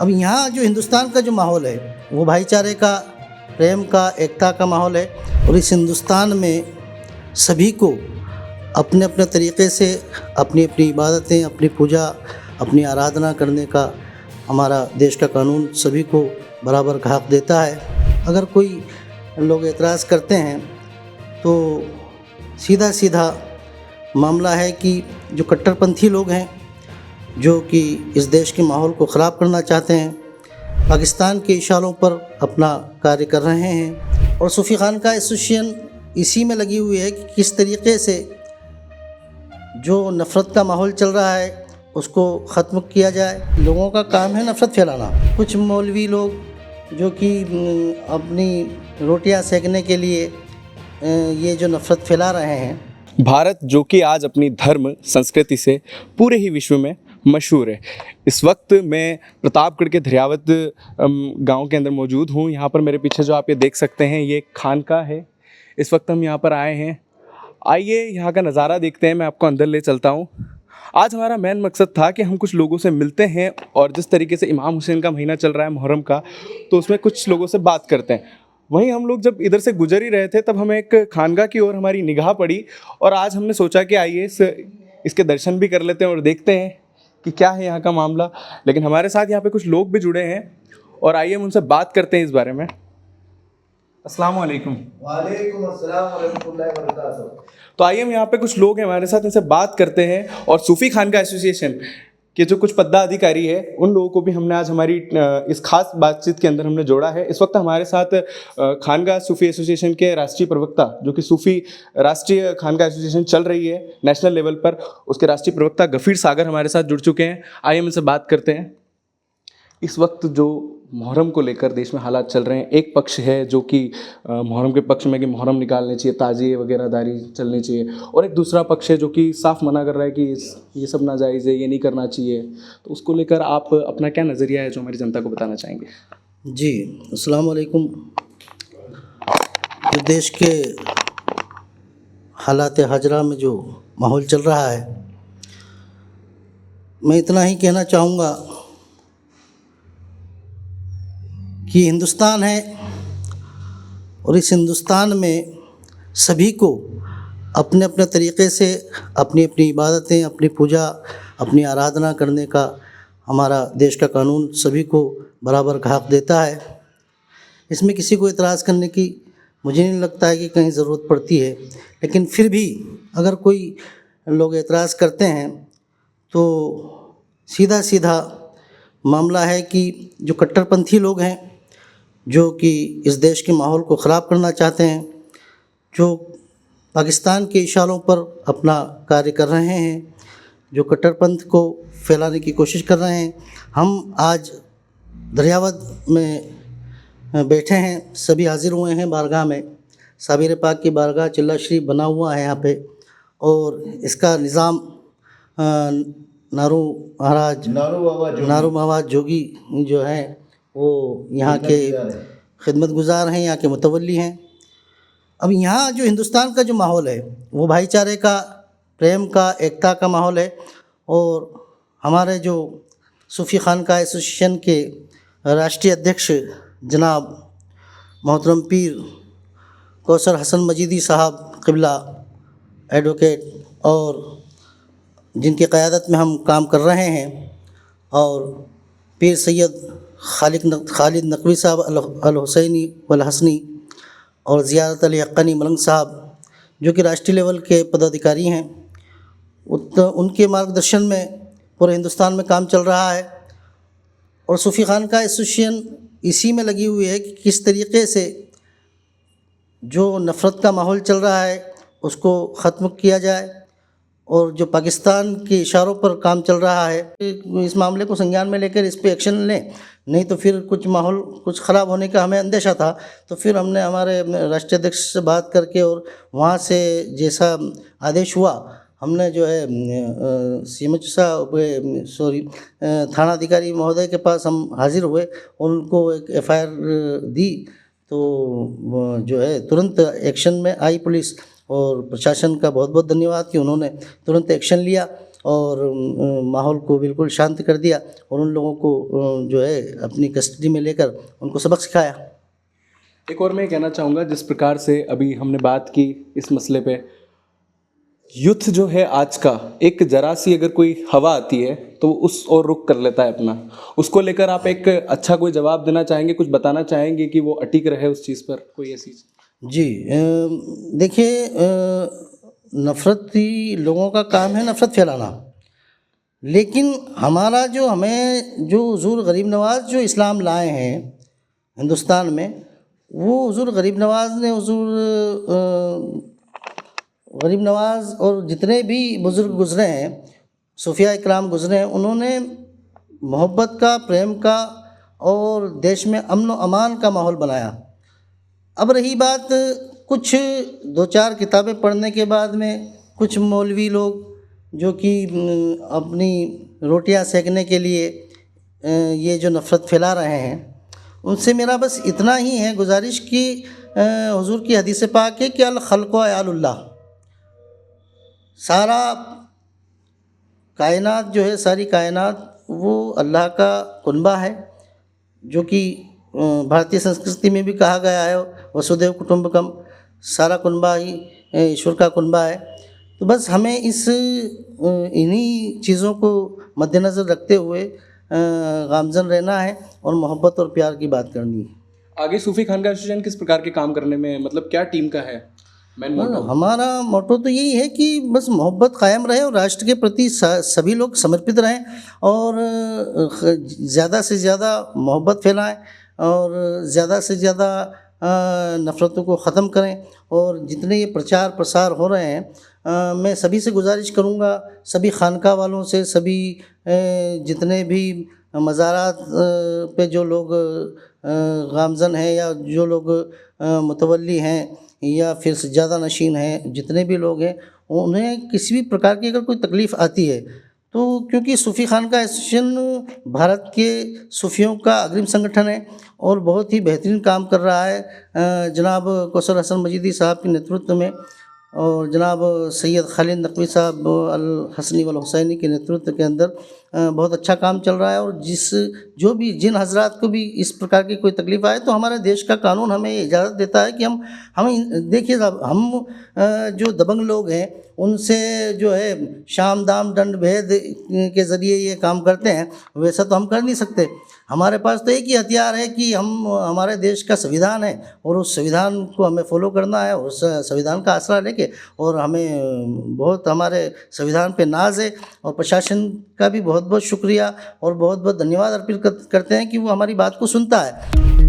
अब यहाँ जो हिंदुस्तान का जो माहौल है वो भाईचारे का, प्रेम का, एकता का माहौल है। और इस हिंदुस्तान में सभी को अपने अपने तरीक़े से अपनी अपनी इबादतें, अपनी पूजा, अपनी आराधना करने का हमारा देश का कानून सभी को बराबर का हक़ देता है। अगर कोई लोग एतराज़ करते हैं तो सीधा सीधा मामला है कि जो कट्टरपंथी लोग हैं, जो कि इस देश के माहौल को ख़राब करना चाहते हैं, पाकिस्तान के इशारों पर अपना कार्य कर रहे हैं। और सूफ़ी खानका एसोसिएशन इसी में लगी हुई है कि किस तरीक़े से जो नफ़रत का माहौल चल रहा है उसको ख़त्म किया जाए। लोगों का काम है नफ़रत फैलाना। कुछ मौलवी लोग जो कि अपनी रोटियां सेकने के लिए ये जो नफ़रत फैला रहे हैं। भारत जो कि आज अपनी धर्म संस्कृति से पूरे ही विश्व में मशहूर है। इस वक्त मैं प्रतापगढ़ के धरियावत गांव के अंदर मौजूद हूं। यहां पर मेरे पीछे जो आप ये देख सकते हैं ये खानका है। इस वक्त हम यहां पर आए हैं। आइए यहां का नज़ारा देखते हैं, मैं आपको अंदर ले चलता हूं। आज हमारा मेन मकसद था कि हम कुछ लोगों से मिलते हैं और जिस तरीके से इमाम हुसैन का महीना चल रहा है मुहर्रम का, तो उसमें कुछ लोगों से बात करते हैं। वहीं हम लोग जब इधर से गुजर ही रहे थे तब हमें एक खानका की ओर हमारी निगाह पड़ी और आज हमने सोचा कि आइए इसके दर्शन भी कर लेते हैं और देखते हैं कि क्या है यहाँ का मामला। लेकिन हमारे साथ यहाँ पे कुछ लोग भी जुड़े हैं और आइए हम उनसे बात करते हैं इस बारे में। अस्सलाम वालेकुम। वालेकुम अस्सलाम व रहमतुल्लाहि व बरकातहू। तो आइए हम यहाँ पे कुछ लोग हैं हमारे साथ, इनसे बात करते हैं। और सूफ़ी खानका एसोसिएशन के जो कुछ पदाधिकारी है उन लोगों को भी हमने आज हमारी इस खास बातचीत के अंदर हमने जोड़ा है। इस वक्त हमारे साथ खानका सूफ़ी एसोसिएशन के राष्ट्रीय प्रवक्ता, जो कि सूफ़ी राष्ट्रीय खानका एसोसिएशन चल रही है नेशनल लेवल पर, उसके राष्ट्रीय प्रवक्ता गफ़ीर सागर हमारे साथ जुड़ चुके हैं। आइए हम इनसे बात करते हैं। इस वक्त जो मुहर्रम को लेकर देश में हालात चल रहे हैं, एक पक्ष है जो कि मुहर्रम के पक्ष में कि मुहर्रम निकालने चाहिए, ताज़िए वगैरह दारी चलनी चाहिए, और एक दूसरा पक्ष है जो कि साफ मना कर रहा है कि ये सब नाजायज़ है, ये नहीं करना चाहिए। तो उसको लेकर आप अपना क्या नज़रिया है जो हमारी जनता को बताना चाहेंगे? जी, अस्सलाम वालेकुम। जो देश के हालात हाजरा में जो माहौल चल रहा है, मैं इतना ही कहना चाहूँगा कि हिंदुस्तान है और इस हिंदुस्तान में सभी को अपने अपने तरीक़े से अपनी अपनी इबादतें, अपनी पूजा, अपनी आराधना करने का हमारा देश का कानून सभी को बराबर का हक़ देता है। इसमें किसी को एतराज़ करने की मुझे नहीं लगता है कि कहीं ज़रूरत पड़ती है। लेकिन फिर भी अगर कोई लोग एतराज़ करते हैं तो सीधा सीधा मामला है कि जो कट्टरपंथी लोग हैं, जो कि इस देश के माहौल को ख़राब करना चाहते हैं, जो पाकिस्तान के इशारों पर अपना कार्य कर रहे हैं, जो कट्टरपंथ को फैलाने की कोशिश कर रहे हैं। हम आज दरियावत में बैठे हैं, सभी हाज़िर हुए हैं बारगाह में। साबिर पाक की बारगाह चिल्ला शरीफ बना हुआ है यहाँ पे, और इसका निज़ाम नारू बाबा जोगी जो हैं वो यहाँ के खिदमत गुज़ार हैं, यहाँ के मुतवल्ली हैं। अब यहाँ जो हिंदुस्तान का जो माहौल है वो भाईचारे का, प्रेम का, एकता का माहौल है। और हमारे जो सूफ़ी खानका एसोसिएशन के राष्ट्रीय अध्यक्ष जनाब मोहतरम पीर कौसर हसन मजीदी साहब क़िबला एडवोकेट, और जिनकी क़यादत में हम काम कर रहे हैं, और पीर सैयद खालिद नकवी साहब अल हुसैनी वल हसनी, और ज़ियारत अली हक्कानी मलंग साहब जो कि राष्ट्रीय लेवल के पदाधिकारी हैं, उनके मार्गदर्शन में पूरे हिंदुस्तान में काम चल रहा है। और सूफ़ी खानका एसोसिएशन इसी में लगी हुई है कि किस तरीक़े से जो नफ़रत का माहौल चल रहा है उसको ख़त्म किया जाए, और जो पाकिस्तान के इशारों पर काम चल रहा है इस मामले को संज्ञान में लेकर इस पे एक्शन लें, नहीं तो फिर माहौल कुछ ख़राब होने का हमें अंदेशा था। तो फिर हमने हमारे राष्ट्रीय अध्यक्ष से बात करके और वहाँ से जैसा आदेश हुआ, हमने जो है थानाधिकारी महोदय के पास हम हाज़िर हुए, उनको एक FIR दी। तो जो है तुरंत एक्शन में आई पुलिस, और प्रशासन का बहुत बहुत धन्यवाद कि उन्होंने तुरंत एक्शन लिया और माहौल को बिल्कुल शांत कर दिया और उन लोगों को जो है अपनी कस्टडी में लेकर उनको सबक सिखाया। एक और मैं कहना चाहूँगा, जिस प्रकार से अभी हमने बात की इस मसले पे, युद्ध जो है आज का, एक जरा सी अगर कोई हवा आती है तो उस और रुख कर लेता है अपना, उसको लेकर आप एक अच्छा कोई जवाब देना चाहेंगे, कुछ बताना चाहेंगे कि वो अटिक रहे उस चीज़ पर, कोई ऐसी? जी देखिए, नफ़रती लोगों का काम है नफ़रत फैलाना, लेकिन हमारा जो हमें जो हुज़ूर गरीब नवाज़ जो इस्लाम लाए हैं हिंदुस्तान में, वो हुज़ूर गरीब नवाज़ ने गरीब नवाज़ और जितने भी बुज़ुर्ग गुज़रे हैं, सूफिया इकराम गुज़रे हैं, उन्होंने मोहब्बत का, प्रेम का और देश में अमन व अमान का माहौल बनाया। अब रही बात कुछ 2-4 किताबें पढ़ने के बाद में कुछ मौलवी लोग जो कि अपनी रोटियां सेकने के लिए ये जो नफ़रत फैला रहे हैं, उनसे मेरा बस इतना ही है गुजारिश कि हुज़ूर की हदीस पाक है कि अल खल्क़ु अयालुल्लाह, सारा कायनात जो है, सारी कायनात वो अल्लाह का कुनबा है, जो कि भारतीय संस्कृति में भी कहा गया है वसुधैव कुटुंबकम, सारा कुनबा ही ईश्वर का कुनबा है। तो बस हमें इन्हीं चीज़ों को मद्देनज़र रखते हुए गामज़न रहना है और मोहब्बत और प्यार की बात करनी है। आगे सूफ़ी खानका एसोसिएशन किस प्रकार के काम करने में, मतलब क्या टीम का है मेन मोटो? हमारा मोटो तो यही है कि बस मोहब्बत कायम रहे और राष्ट्र के प्रति सभी लोग समर्पित रहें और ज़्यादा से ज़्यादा मोहब्बत फैलाएं और ज़्यादा से ज़्यादा नफ़रतों को ख़त्म करें। और जितने ये प्रचार प्रसार हो रहे हैं, मैं सभी से गुजारिश करूँगा, सभी खानका वालों से, सभी जितने भी मज़ारात पे जो लोग गामज़न हैं या जो लोग मुतवल्ली हैं या फिर सज्जादा नशीन हैं, जितने भी लोग हैं, उन्हें किसी भी प्रकार की अगर कोई तकलीफ़ आती है तो, क्योंकि सूफ़ी खानका एसोसिएशन भारत के सूफ़ियों का अग्रिम संगठन है और बहुत ही बेहतरीन काम कर रहा है जनाब कौसर हसन मजीदी साहब के नेतृत्व में और जनाब सैयद खालिद नकवी साहब अल हसनी वल हुसैनी के नेतृत्व के अंदर बहुत अच्छा काम चल रहा है। और जिन हजरात को भी इस प्रकार की कोई तकलीफ़ आए तो हमारे देश का कानून हमें इजाज़त देता है कि हम देखिए साहब, हम जो दबंग लोग हैं उनसे जो है शाम दाम दंड भेद के ज़रिए ये काम करते हैं, वैसा तो हम कर नहीं सकते। हमारे पास तो एक ही हथियार है कि हमारे देश का संविधान है और उस संविधान को हमें फॉलो करना है और उस संविधान का आसरा लेके, और हमें बहुत हमारे संविधान पे नाज है और प्रशासन का भी बहुत बहुत शुक्रिया और बहुत बहुत धन्यवाद अर्पित करते हैं कि वो हमारी बात को सुनता है।